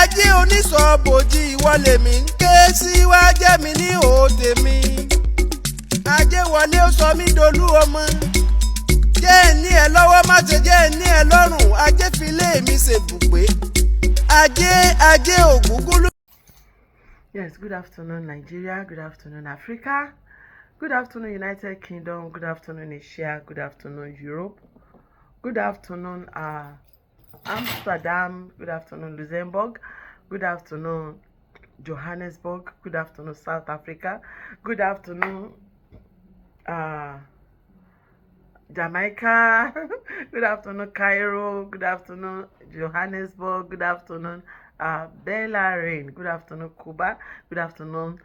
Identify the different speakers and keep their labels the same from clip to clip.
Speaker 1: ajé onísọ̀bòjì ìwọ lèmi ń ké sí wá jẹ́ mi ní òde mi. Ajé wọlé ó sọ mí dolú ọmọ. Jẹ́ ẹ̀ ní ẹ lọ́wọ́ má ṣe jẹ́ ẹ̀ ní ẹ lọ́rùn. Ajé fi lé mi ṣèbùgbé. Ajé ògúngúlú.
Speaker 2: Yes, good afternoon, Nigeria. Good afternoon, Africa. Good afternoon, United Kingdom. Good afternoon, Asia. Good afternoon, Europe. Good afternoon, Amsterdam. Good afternoon, Luxembourg. Good afternoon, Johannesburg. Good afternoon, South Africa. Good afternoon, Jamaica. Good afternoon, Cairo. Good afternoon, Johannesburg. Good afternoon, Belarus. Good afternoon, Cuba. Good afternoon,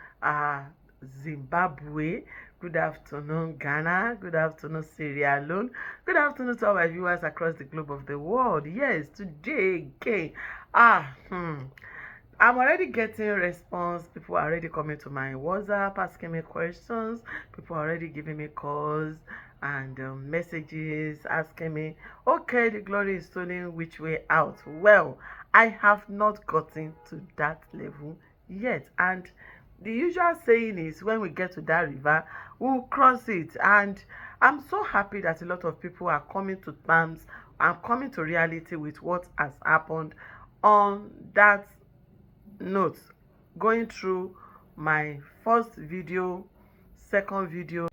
Speaker 2: Zimbabwe. Good afternoon, Ghana. Good afternoon, Sierra Leone. Good afternoon to all my viewers across the globe of the world. Yes, today again, I'm already getting response. People are already coming to my WhatsApp asking me questions. People are already giving me calls and messages asking me, okay, the glory is stolen, which way out? Well, I have not gotten to that level yet, and the usual saying is when we get to that river, we'll cross it. And I'm so happy that a lot of people are coming to terms and coming to reality with what has happened on that note. Going through my first video, second video.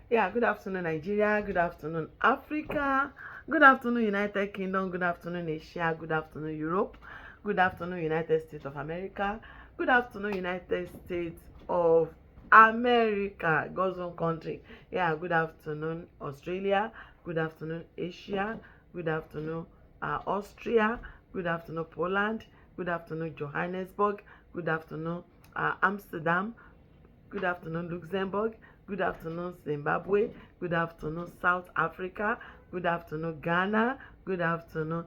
Speaker 2: Yeah, good afternoon, Nigeria. Good afternoon, Africa. Good afternoon, United Kingdom. Good afternoon, Asia. Good afternoon, Europe. Good afternoon, United States of America. Good afternoon, United States of America, God's own country. Yeah, good afternoon, Australia. Good afternoon, Asia. Good afternoon, Austria. Good afternoon, Poland. Good afternoon, Johannesburg. Good afternoon, Amsterdam. Good afternoon, Luxembourg. Good afternoon, Zimbabwe. Good afternoon, South Africa. Good afternoon, Ghana. Good afternoon,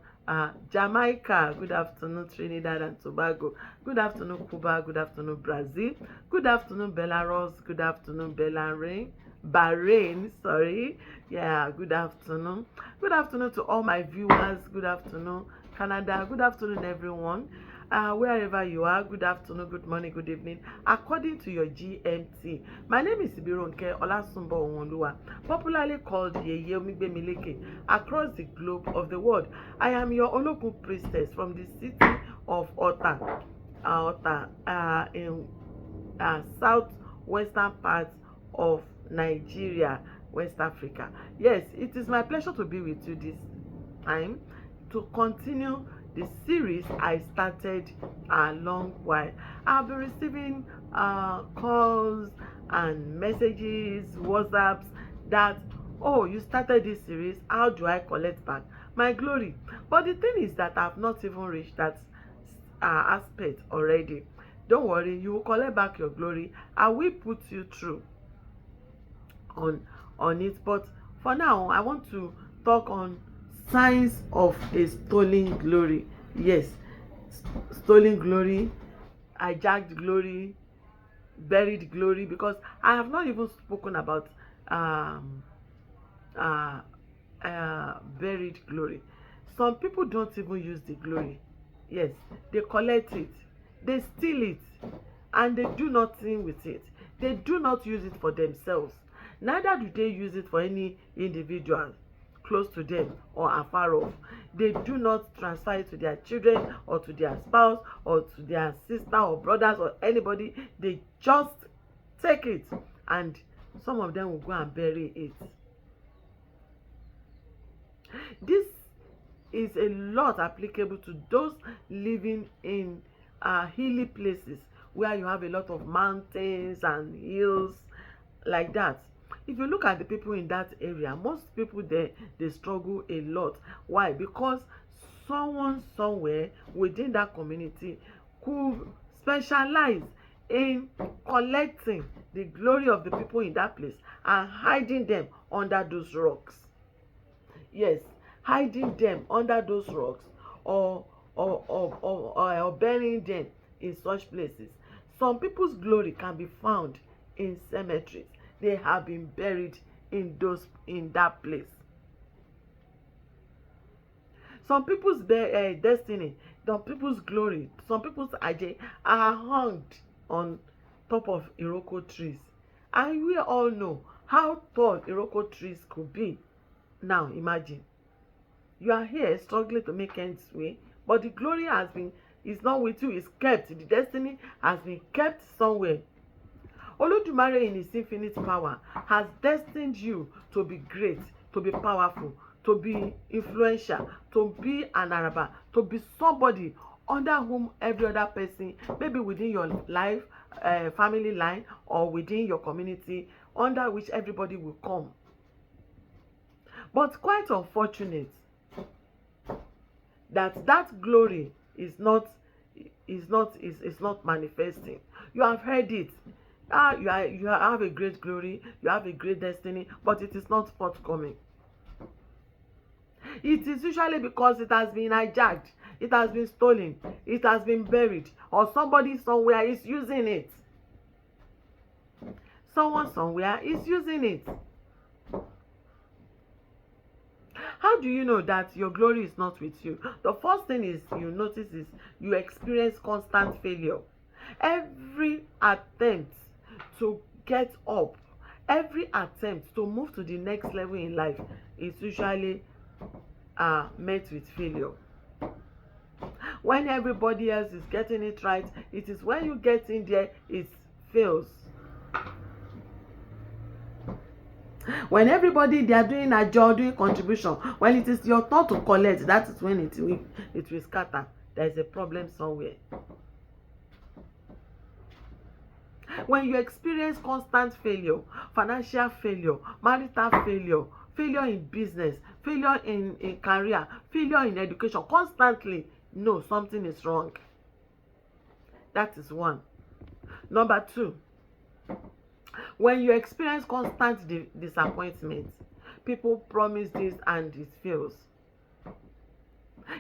Speaker 2: Jamaica. Good afternoon, Trinidad and Tobago. Good afternoon, Cuba. Good afternoon, Brazil. Good afternoon, Belarus. Good afternoon, Bahrain. Sorry. Yeah, good afternoon. Good afternoon to all my viewers. Good afternoon, Canada. Good afternoon, everyone. Wherever you are, good afternoon, good morning, good evening, according to your GMT. My name is Ibironke Olasunbo Onwoluwa, popularly called Yeye Omigbemileke, across the globe of the world. I am your Olokun priestess from the city of Ota, in southwestern part of Nigeria, West Africa. Yes, it is my pleasure to be with you this time to continue the series I started a long while. I've been receiving calls and messages, WhatsApps that, oh, you started this series, how do I collect back my glory? But the thing is that I've not even reached that aspect already. Don't worry, you will collect back your glory. I will put you through on it. But for now, I want to talk on signs of a stolen glory. Yes, stolen glory, hijacked glory, buried glory, because I have not even spoken about buried glory. Some people don't even use the glory. Yes, they collect it, they steal it, and they do nothing with it. They do not use it for themselves, neither do they use it for any individual close to them or afar off. They do not transfer it to their children or to their spouse or to their sister or brothers or anybody. They just take it, and some of them will go and bury it. This is a lot applicable to those living in hilly places where you have a lot of mountains and hills like that. If you look at the people in that area, most people there, they struggle a lot. Why? Because someone somewhere within that community could specialize in collecting the glory of the people in that place and hiding them under those rocks. Yes, hiding them under those rocks or burying them in such places. Some people's glory can be found in cemeteries. They have been buried in that place. Some people's destiny people's glory, some people's aje are hung on top of Iroko trees. And we all know how tall Iroko trees could be. Now imagine, you are here struggling to make ends meet, but the glory is not with you, it's kept. The destiny has been kept somewhere. Olodumare in his infinite power has destined you to be great, to be powerful, to be influential, to be an Araba, to be somebody under whom every other person, maybe within your life, family line, or within your community, under which everybody will come. But quite unfortunate that glory is not manifesting. You have heard it. You have a great glory, you have a great destiny, but it is not forthcoming. It is usually because it has been hijacked, it has been stolen, it has been buried, or somebody somewhere is using it. Someone somewhere is using it. How do you know that your glory is not with you? The first thing is you notice is you experience constant failure. Every attempt to get up, every attempt to move to the next level in life is usually met with failure. When everybody else is getting it right, it is when you get in there it fails. When everybody they are doing a job, doing contribution, when it is your turn to collect, that is when it will scatter. There is a problem somewhere. When you experience constant failure, financial failure, marital failure, failure in business, failure in career, failure in education, constantly, no, something is wrong. That is one. Number two, when you experience constant disappointment, people promise this and it fails.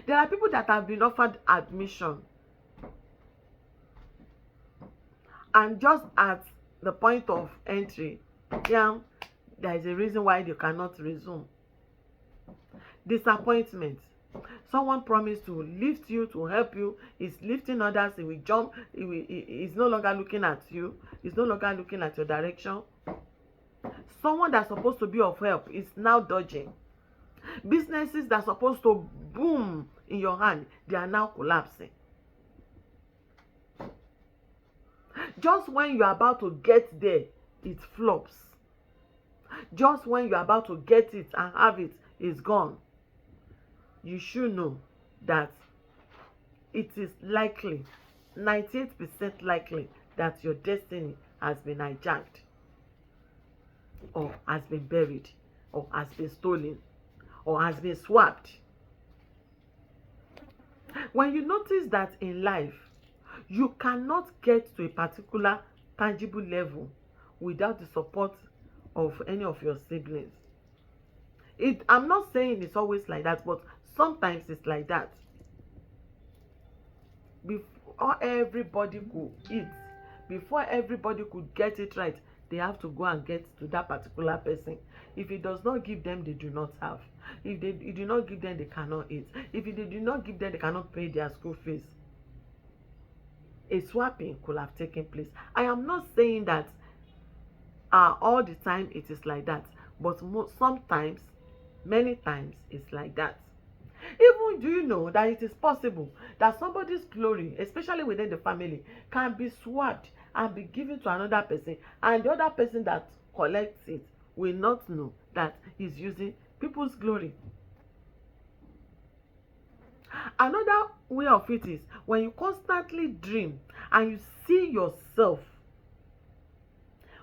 Speaker 2: There are people that have been offered admission, and just at the point of entry, there is a reason why they cannot resume. Disappointment. Someone promised to lift you, to help you, is lifting others, he will jump, he's no longer looking at you, he's no longer looking at your direction. Someone that's supposed to be of help is now dodging. Businesses that are supposed to boom in your hand, they are now collapsing. Just when you are about to get there, it flops. Just when you are about to get it and have it, it's gone. You should know that it is likely, 98% likely, that your destiny has been hijacked, or has been buried, or has been stolen, or has been swapped. When you notice that in life, you cannot get to a particular tangible level without the support of any of your siblings. I'm not saying it's always like that, but sometimes it's like that. Before everybody could eat, before everybody could get it right, they have to go and get to that particular person. If it does not give them, they do not have. If you do not give them, they cannot eat. If they do not give them, they cannot pay their school fees. A swapping could have taken place. I am not saying that all the time it is like that, but sometimes, many times, it's like that. Even do you know that it is possible that somebody's glory, especially within the family, can be swapped and be given to another person, and the other person that collects it will not know that he's using people's glory. Another way of it is when you constantly dream and you see yourself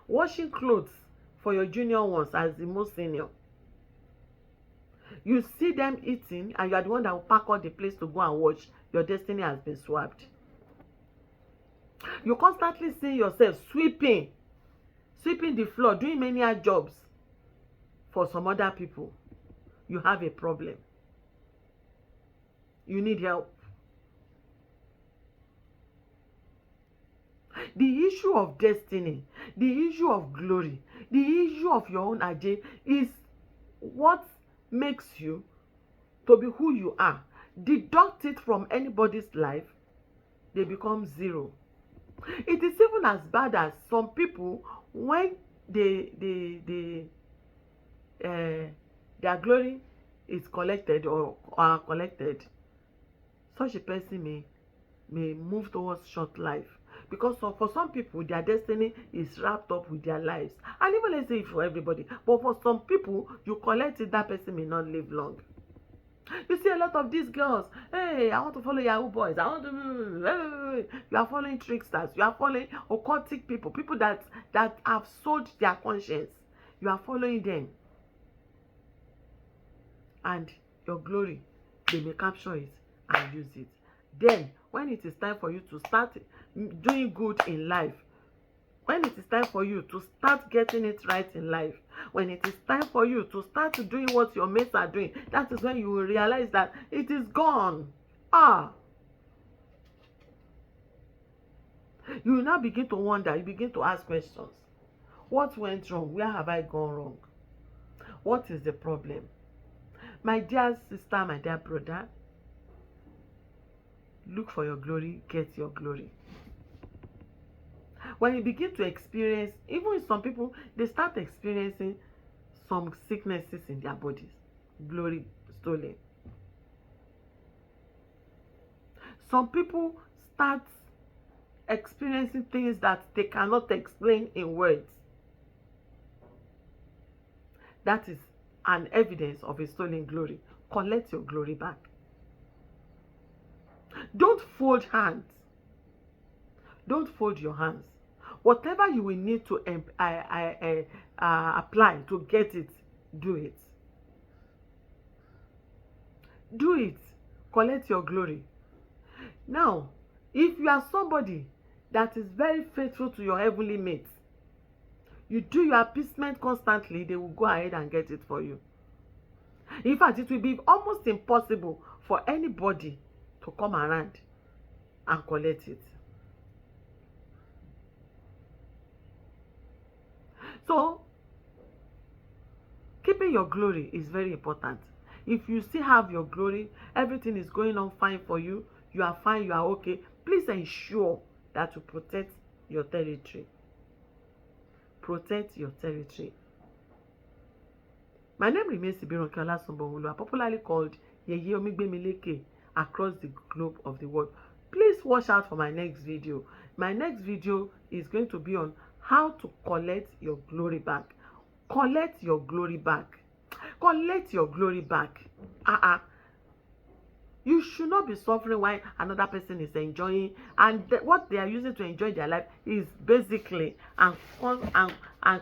Speaker 2: washing clothes for your junior ones as the most senior. You see them eating and you are the one that will pack out the place to go and watch. Your destiny has been swapped. You constantly see yourself sweeping the floor, doing many jobs for some other people. You have a problem. You need help. The issue of destiny, the issue of glory, the issue of your own aje is what makes you to be who you are. deduct it from anybody's life, they become zero. It is even as bad as some people, when their glory is collected or are collected, such a person may move towards short life, because for some people their destiny is wrapped up with their lives. And even, let's say, for everybody, but for some people, you collect it, that person may not live long. You see a lot of these girls, hey, I want to follow Yahoo boys, I want to, you are following tricksters, you are following occultic people, people that have sold their conscience. You are following them, and your glory, they may capture it and use it. Then when it is time for you to start doing good in life, when it is time for you to start getting it right in life, when it is time for you to start doing what your mates are doing, that is when you will realize that it is gone. You will now begin to wonder, you begin to ask questions. What went wrong? Where have I gone wrong? What is the problem? My dear sister, my dear brother, look for your glory, get your glory. When you begin to experience, even some people, they start experiencing some sicknesses in their bodies, glory stolen. Some people start experiencing things that they cannot explain in words. That is an evidence of a stolen glory. Collect your glory back. Don't fold hands. Don't fold your hands. Whatever you will need to apply to get it, do it. Do it. Collect your glory. Now, if you are somebody that is very faithful to your heavenly mates, you do your appeasement constantly, they will go ahead and get it for you. In fact, it will be almost impossible for anybody to come around and collect it. So, keeping your glory is very important. If you still have your glory, everything is going on fine for you, you are fine, you are okay, please ensure that you protect your territory. Protect your territory. My name remains Ibironke Olasunbowolu, popularly called Yeye Omigbemileke, across the globe of the world. Please watch out for my next video. My next video is going to be on how to collect your glory back. Collect your glory back. Collect your glory back. You should not be suffering while another person is enjoying, and what they are using to enjoy their life is basically and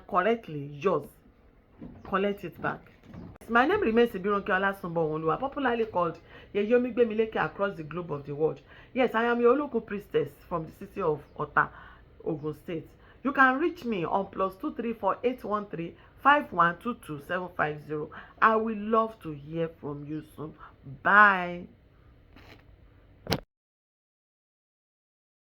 Speaker 2: correctly yours. Collect it back. My name remains Ibironke Olasunbowolu, popularly called Yeye Omigbemileke, across the globe of the world. Yes, I am your local priestess from the city of Ota, Ogun State. You can reach me on +234 813 5122 750. I will love to hear from you soon. Bye.